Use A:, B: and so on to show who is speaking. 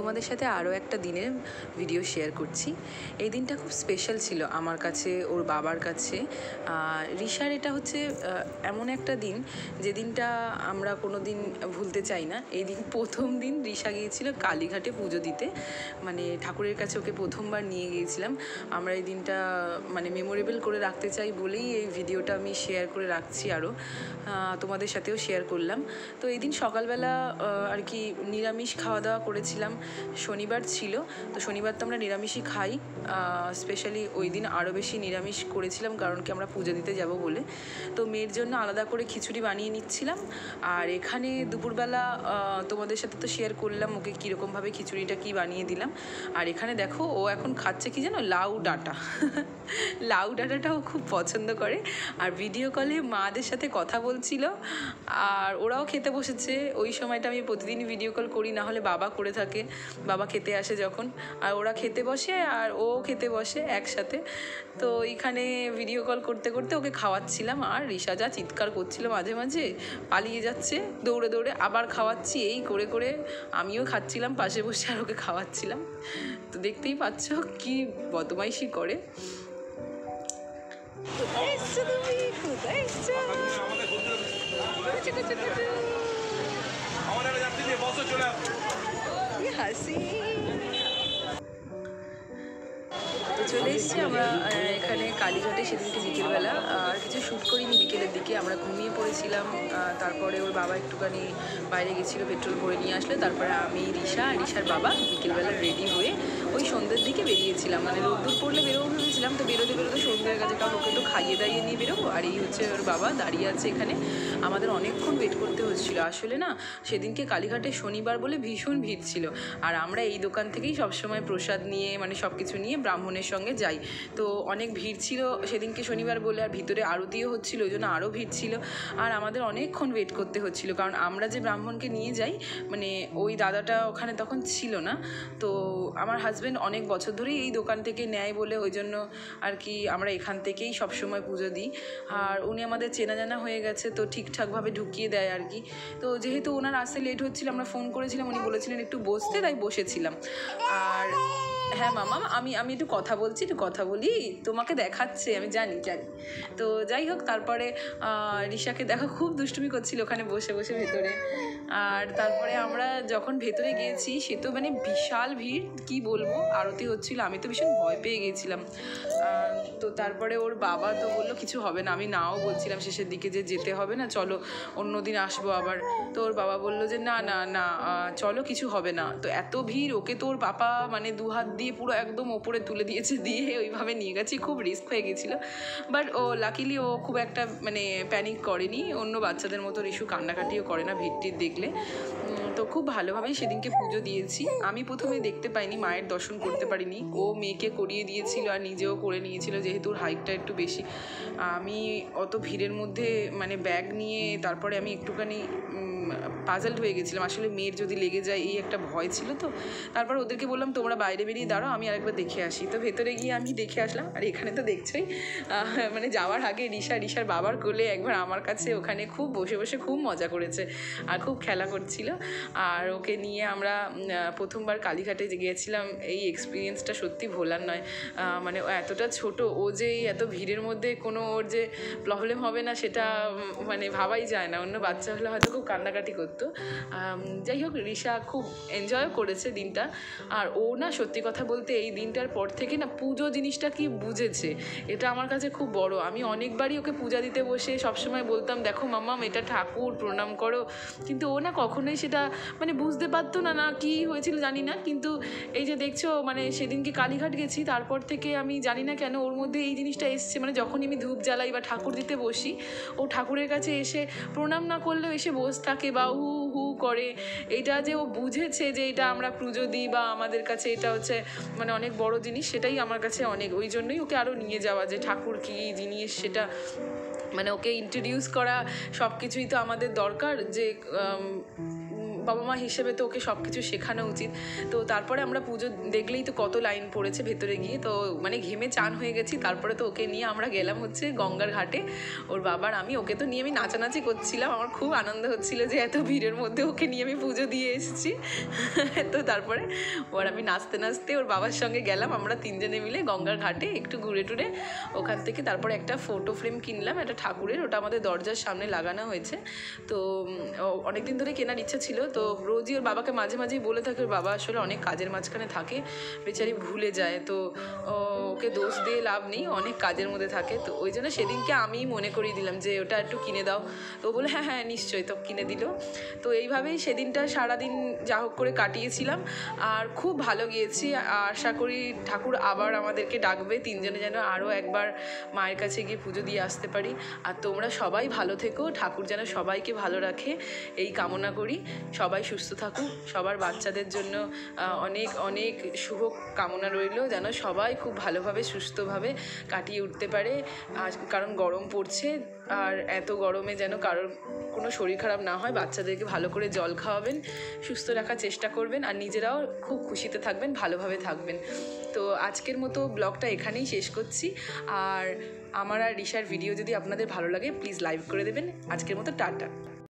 A: তোমাদের সাথে আরও একটা দিনের ভিডিও শেয়ার করছি। এই দিনটা খুব স্পেশাল ছিল আমার কাছে, ওর বাবার কাছে। রিশার এটা হচ্ছে এমন একটা দিন যে দিনটা আমরা কোনো দিন ভুলতে চাই না। এই দিন প্রথম দিন রিশা গিয়েছিল কালীঘাটে পুজো দিতে, মানে ঠাকুরের কাছে ওকে প্রথমবার নিয়ে গিয়েছিলাম। আমরা এই দিনটা মানে মেমোরেবল করে রাখতে চাই বলেই এই ভিডিওটা আমি শেয়ার করে রাখছি, আরও তোমাদের সাথেও শেয়ার করলাম। তো এই দিন সকালবেলা আর কি নিরামিষ খাওয়া দাওয়া করেছিলাম। শনিবার ছিল, তো শনিবার তো আমরা নিরামিষই খাই। স্পেশালি ওই দিন আরও বেশি নিরামিষ করেছিলাম, কারণ কি আমরা পুজো দিতে যাব বলে। তো মেয়ের জন্য আলাদা করে খিচুড়ি বানিয়ে নিচ্ছিলাম। আর এখানে দুপুরবেলা তোমাদের সাথে তো শেয়ার করলাম ওকে কীরকমভাবে খিচুড়িটা কি বানিয়ে দিলাম। আর এখানে দেখো ও এখন খাচ্ছে কি জানো, লাউ ডাঁটা। লাউ ডাঁটাটাও খুব পছন্দ করে। আর ভিডিও কলে মাদের সাথে কথা বলছিল, আর ওরাও খেতে বসেছে। ওই সময়টা আমি প্রতিদিনই ভিডিও কল করি, না হলে বাবা করে থাকে, বাবা খেতে আসে যখন। আর ওরা খেতে বসে আর ও খেতে বসে একসাথে। তো এইখানে ভিডিও কল করতে করতে ওকে খাওয়াচ্ছিলাম। আর রিশা যা চিৎকার করছিল, মাঝে মাঝে পালিয়ে যাচ্ছে দৌড়ে দৌড়ে, আবার খাওয়াচ্ছি, এই করে করে আমিও খাচ্ছিলাম পাশে বসে আর ওকে খাওয়াচ্ছিলাম। তো দেখতেই পাচ্ছ কি বদমাইশি করে। কোথায় এসছো তুমি, কোথায় এসছো? হাসি। তো চলে এসেছি আমরা এখানে কালীঘাটে। সেদিনকে বিকেলবেলা আর কিছু শ্যুট করিনি, বিকেলের দিকে আমরা ঘুমিয়ে পড়েছিলাম। তারপরে ওর বাবা একটুখানি বাইরে গেছিলো, পেট্রোল ভরে নিয়ে আসলে তারপরে আমি, রিশা, রিশার বাবা বিকেলবেলা রেডি হয়ে ওই সন্ধ্যের দিকে বেরিয়েছিলাম। মানে রোদ্দুর পড়লে বেরোবো ভেবেছিলাম, তো বেরোতে বেরোতে সন্ধ্যে হয়ে গেছে, কারণ ওকে তো খাইয়ে দাইয়ে নিয়ে বেরোবো। আর এই হচ্ছে ওর বাবা দাঁড়িয়ে আছে এখানে। আমাদের অনেকক্ষণ ওয়েট করতে হচ্ছিলো। আসলে না, সেদিনকে কালীঘাটে শনিবার বলে ভীষণ ভিড় ছিল। আর আমরা এই দোকান থেকেই সবসময় প্রসাদ নিয়ে, মানে সব কিছু নিয়ে ব্রাহ্মণের সঙ্গে যাই। তো অনেক ভিড় ছিল সেদিনকে শনিবার বলে, আর ভিতরে আরতিও হচ্ছিলো, ওই জন্য আরও ভিড় ছিল। আর আমাদের অনেকক্ষণ ওয়েট করতে হচ্ছিলো, কারণ আমরা যে ব্রাহ্মণকে নিয়ে যাই, মানে ওই দাদাটা ওখানে তখন ছিল না। তো আমার হাজব্যান্ড অনেক বছর ধরেই এই দোকান থেকে নেয় বলে ওই জন্য আর কি আমরা এখান থেকেই সবসময় পুজো দিই। আর উনি আমাদের চেনা জানা হয়ে গেছে, তো ঠিকঠাকভাবে ঢুকিয়ে দেয় আর কি। তো যেহেতু ওনার আসতে লেট হচ্ছিল, আমরা ফোন করেছিলাম, উনি বলেছিলেন একটু বসতে, তাই বসেছিলাম। আর হ্যাঁ মামা, আমি একটু কথা বলছি, একটু কথা বলি, তোমাকে দেখাচ্ছে, আমি জানি। তো যাই হোক, তারপরে রিশাকে দেখো খুব দুষ্টুমি করছিল ওখানে বসে বসে ভেতরে। আর তারপরে আমরা যখন ভেতরে গিয়েছি, সে তো মানে বিশাল ভিড়, কি বলবো, আরতি হচ্ছিল, আমি তো ভীষণ ভয় পেয়ে গিয়েছিলাম। তো তারপরে ওর বাবা তো বললো কিছু হবে না, আমি নাও বলছিলাম শেষের দিকে যে যেতে হবে না, চলো অন্য দিন আসবো আবার। তো ওর বাবা বললো যে না না না, চলো কিছু হবে না। তো এত ভিড়, ওকে তো ওর পাপা মানে দু হাত দিয়ে পুরো একদম ওপরে তুলে দিয়েছে, দিয়ে ওইভাবে নিয়ে গেছি, খুব রিস্ক হয়ে গেছিলো। বাট ও লাকিলি ও খুব একটা মানে প্যানিক করেনি, অন্য বাচ্চাদের মতো রিশু কান্নাকাটিও করে না ভিড়টির দেখলে। তো খুব ভালোভাবেই সেদিনকে পুজো দিয়েছি। আমি প্রথমে দেখতে পাইনি, মায়ের দর্শন করতে পারিনি, ও মেয়েকে করিয়ে দিয়েছিল আর নিজেও করে নিয়েছিল, যেহেতু ওর হাইটটা একটু বেশি। আমি অত ভিড়ের মধ্যে মানে ব্যাগ নিয়ে তারপরে আমি একটুখানি পাজলড হয়ে গেছিলাম, আসলে মেয়ের যদি লেগে যায় এই একটা ভয় ছিল। তো তারপর ওদেরকে বললাম তোমরা বাইরে বেরিয়ে দাঁড়াও, আমি আরেকবার দেখে আসি। তো ভেতরে গিয়ে আমি দেখে আসলাম। আর এখানে তো দেখছোই, মানে যাওয়ার আগে রিশার বাবার কোলে একবার আমার কাছে ওখানে খুব বসে বসে খুব মজা করেছে আর খুব খেলা করছিল। আর ওকে নিয়ে আমরা প্রথমবার কালীঘাটে গিয়েছিলাম, এই এক্সপিরিয়েন্সটা সত্যি ভোলার নয়। মানে ও এতটা ছোট, ও যে এত ভিড়ের মধ্যে কোনো ওর যে প্রবলেম হবে না সেটা মানে ভাবাই যায় না। অন্য বাচ্চা হলে হয়তো খুব কান্নাকাটি করতো। যাই হোক, রিশা খুব এনজয়ও করেছে দিনটা। আর ও না, সত্যি কথা বলতে এই দিনটার পর থেকে না পুজো জিনিসটা কি বুঝেছে, এটা আমার কাছে খুব বড়। আমি অনেকবারই ওকে পূজা দিতে বসে সবসময় বলতাম দেখো মাম্মাম এটা ঠাকুর, প্রণাম করো, কিন্তু ও না কখনোই সেটা মানে বুঝতে পারতো না, না কি হয়েছিল জানি না। কিন্তু এই যে দেখছো, মানে সেদিনকে কালীঘাট গেছি, তারপর থেকে আমি জানি না কেন ওর মধ্যে এই জিনিসটা এসছে। মানে যখনই আমি ধূপ জ্বালাই বা ঠাকুর দিতে বসি, ও ঠাকুরের কাছে এসে প্রণাম না করলেও এসে বসে থাকে বা হু হু করে। এইটা যে ও বুঝেছে যে এটা আমরা পুজো দিই বা আমাদের কাছে এটা হচ্ছে মানে অনেক বড় জিনিস, সেটাই আমার কাছে অনেক। ওই জন্যই ওকে আরও নিয়ে যাওয়া, যে ঠাকুর কী জিনিস সেটা মানে ওকে ইন্ট্রোডিউস করা, সব কিছুই তো আমাদের দরকার। যে বাবা মা হিসেবে তো ওকে সব কিছু শেখানো উচিত। তো তারপরে আমরা পুজো দেখলেই তো কত লাইন পড়েছে ভেতরে গিয়ে, তো মানে ঘেমে চান হয়ে গেছি। তারপরে তো ওকে নিয়ে আমরা গেলাম হচ্ছে গঙ্গার ঘাটে, ওর বাবার আমি, ওকে তো নিয়ে আমি নাচানাচি করছিলাম। আমার খুব আনন্দ হচ্ছিল যে এত ভিড়ের মধ্যে ওকে নিয়ে আমি পুজো দিয়ে এসেছি। তো তারপরে ওর আমি নাচতে নাচতে ওর বাবার সঙ্গে গেলাম আমরা তিনজনে মিলে গঙ্গার ঘাটে একটু ঘুরে টুরে। ওখান থেকে তারপরে একটা ফটো ফ্রেম কিনলাম একটা ঠাকুরের, ওটা আমাদের দরজার সামনে লাগানো হয়েছে। তো অনেকদিন ধরে কেনার ইচ্ছা ছিল, তো রোজই ওর বাবাকে মাঝে মাঝেই বলে থাকে, ওর বাবা আসলে অনেক কাজের মাঝখানে থাকে, বেচারি ভুলে যায়। তো ওকে দোষ দিয়ে লাভ নেই, অনেক কাজের মধ্যে থাকে। তো ওই জন্য সেদিনকে আমিই মনে করিয়ে দিলাম যে ওটা একটু কিনে দাও। তো বলে হ্যাঁ হ্যাঁ নিশ্চয়ই, তো কিনে দিল। তো এইভাবেই সেদিনটা সারাদিন যা হোক করে কাটিয়েছিলাম, আর খুব ভালো গিয়েছি। আশা করি ঠাকুর আবার আমাদেরকে ডাকবে, তিনজনে যেন আরও একবার মায়ের কাছে গিয়ে পুজো দিয়ে আসতে পারি। আর তোমরা সবাই ভালো থেকো, ঠাকুর যেন সবাইকে ভালো রাখে এই কামনা করি। সবাই সুস্থ থাকুক, সবার বাচ্চাদের জন্য অনেক অনেক শুভ কামনা রইল, যেন সবাই খুব ভালোভাবে সুস্থভাবে কাটিয়ে উঠতে পারে। কারণ গরম পড়ছে, আর এত গরমে যেন কারোর কোনো শরীর খারাপ না হয়। বাচ্চাদেরকে ভালো করে জল খাওয়াবেন, সুস্থ রাখার চেষ্টা করবেন, আর নিজেরাও খুব খুশিতে থাকবেন, ভালোভাবে থাকবেন। তো আজকের মতো ব্লগটা এখানেই শেষ করছি। আর আমার আর রিশার ভিডিও যদি আপনাদের ভালো লাগে প্লিজ লাইক করে দেবেন। আজকের মতো টাটা।